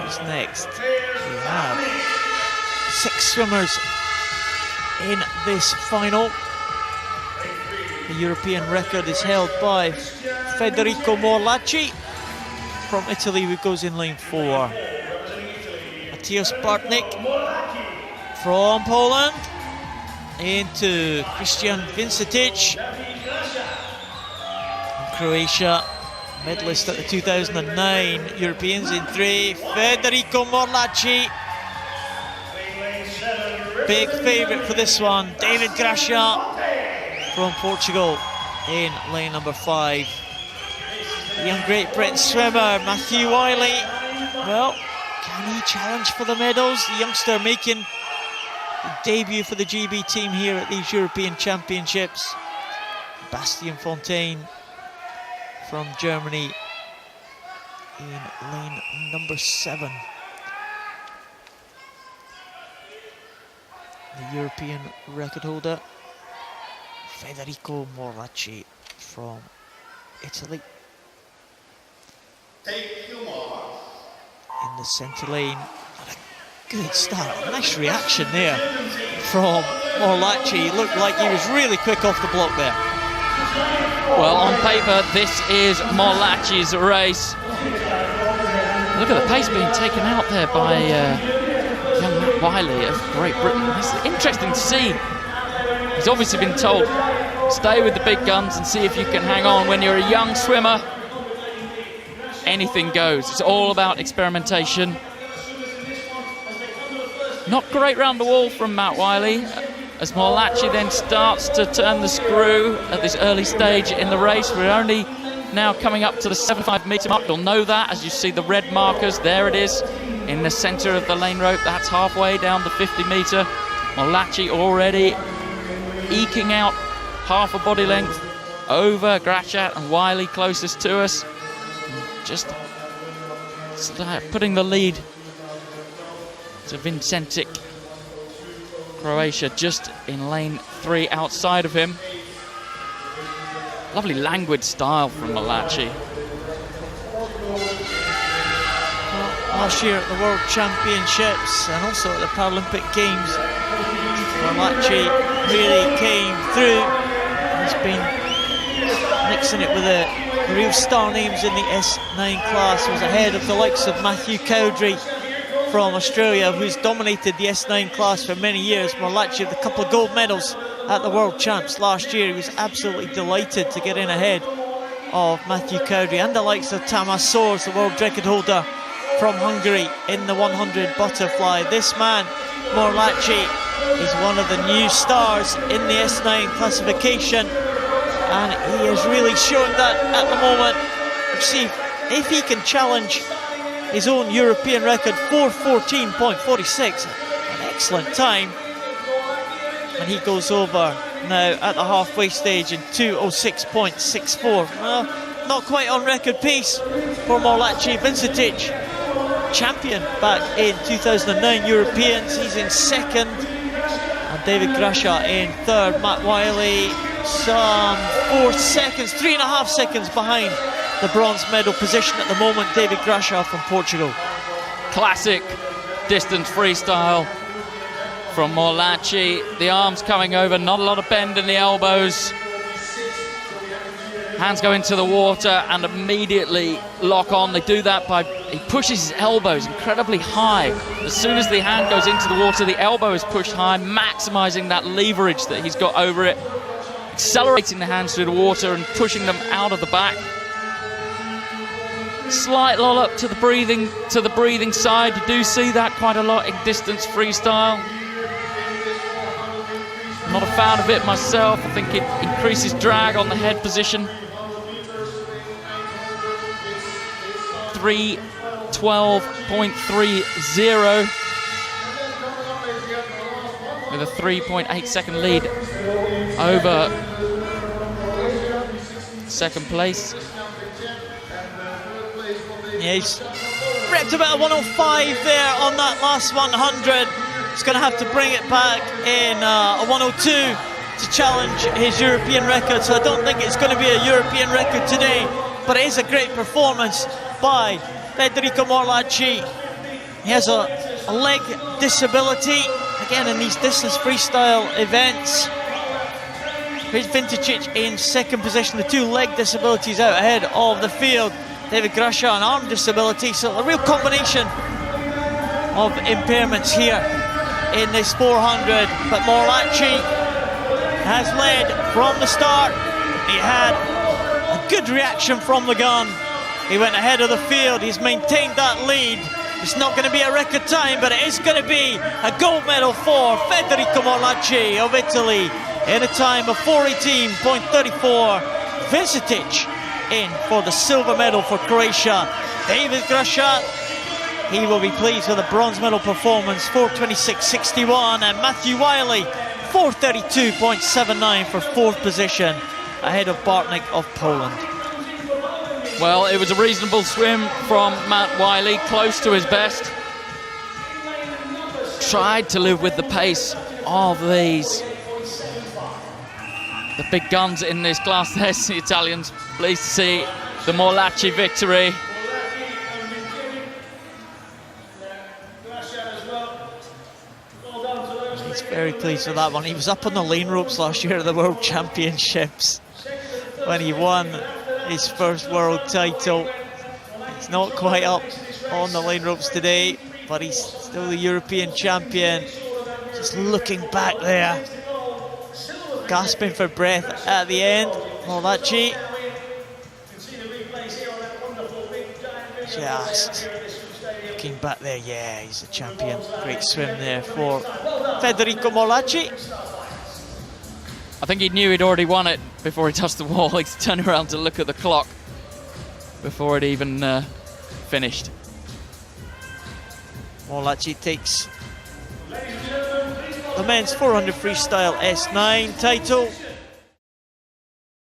Who's next? We have 6 swimmers in this final. The European record is held by Federico Morlacci from Italy, who goes in lane 4. Mateusz Bartnik from Poland into Christian Vincetic. Croatia, medalist at the 2009 Europeans in 3, Federico Morlacci. Big favourite for this one, David Gracia from Portugal in lane number 5. The young Great Britain swimmer, Matthew Wiley. Well, can he challenge for the medals? The youngster making the debut for the GB team here at these European Championships. Bastian Fontaine from Germany in lane number 7. The European record holder, Federico Morlacci from Italy. In the centre lane, and a good start, nice reaction there from Morlacci. Looked like he was really quick off the block there. Well, on paper, this is Morlacci's race. Look at the pace being taken out there by young Matt Wiley of Great Britain. It's interesting to see. He's obviously been told, stay with the big guns and see if you can hang on. When you're a young swimmer, anything goes. It's all about experimentation. Not great round the wall from Matt Wiley, as Morlacci then starts to turn the screw at this early stage in the race. We're only now coming up to the 75-metre mark. You'll know that as you see the red markers. There it is in the centre of the lane rope. That's halfway down the 50-metre. Morlacci already eking out half a body length over Gracia and Wiley closest to us. Just putting the lead to Vincentic. Croatia just in lane 3 outside of him. Lovely languid style from Morlacci. Well, last year at the World Championships and also at the Paralympic Games, Morlacci really came through. He's been mixing it with the real star names in the S9 class. He was ahead of the likes of Matthew Cowdrey from Australia, who's dominated the S9 class for many years. Morlacci with a couple of gold medals at the World Champs last year. He was absolutely delighted to get in ahead of Matthew Cowdrey and the likes of Tamas Soers, the world record holder from Hungary in the 100 butterfly. This man, Morlacci, is one of the new stars in the S9 classification, and he is really showing that at the moment. We'll see if he can challenge his own European record, 4:14.46, an excellent time. And he goes over now at the halfway stage in 2:06.64. Not quite on record pace for Morlacci. Vincetic, champion back in 2009 Europeans, he's in 2nd. And David Gracia in 3rd. Matt Wiley some 4 seconds, 3.5 seconds behind the bronze medal position at the moment, David Gracia from Portugal. Classic distance freestyle from Morlacci. The arms coming over, not a lot of bend in the elbows. Hands go into the water and immediately lock on. They do that by, he pushes his elbows incredibly high. As soon as the hand goes into the water, the elbow is pushed high, maximising that leverage that he's got over it, accelerating the hands through the water and pushing them out of the back. Slight lull up to the breathing side. You do see that quite a lot in distance freestyle. I'm not a fan of it myself. I think it increases drag on the head position. 3:12.30 with a 3.8 second lead over 2nd place. Yeah, he's ripped about a 105 there on that last 100. He's going to have to bring it back in a 102 to challenge his European record. So I don't think it's going to be a European record today, but it is a great performance by Federico Morlacci. He has a leg disability. Again, in these distance freestyle events, here's Vintage in second position. The two leg disabilities out ahead of the field. David Grasha, an arm disability. So a real combination of impairments here in this 400. But Morlacci has led from the start. He had a good reaction from the gun. He went ahead of the field. He's maintained that lead. It's not going to be a record time, but it is going to be a gold medal for Federico Morlacci of Italy in a time of 4:18.34. Vincetic in for the silver medal for Croatia. David Grasha, he will be pleased with a bronze medal performance, 4:26.61, and Matthew Wiley, 4:32.79 for fourth position, ahead of Bartnik of Poland. Well, it was a reasonable swim from Matt Wiley, close to his best. Tried to live with the pace of the big guns in this class. There's the Italians. Pleased to see the Morlacci victory. He's very pleased with that one. He was up on the lane ropes last year at the World Championships when he won his first world title. He's not quite up on the lane ropes today, but he's still the European champion. Just looking back there, gasping for breath at the end. Morlacci just looking back there. Yeah, he's the champion. Great swim there for Federico Morlacci. I think he knew he'd already won it before he touched the wall. He's turning around to look at the clock before it even finished. Morlacci takes the men's 400 freestyle S9 title.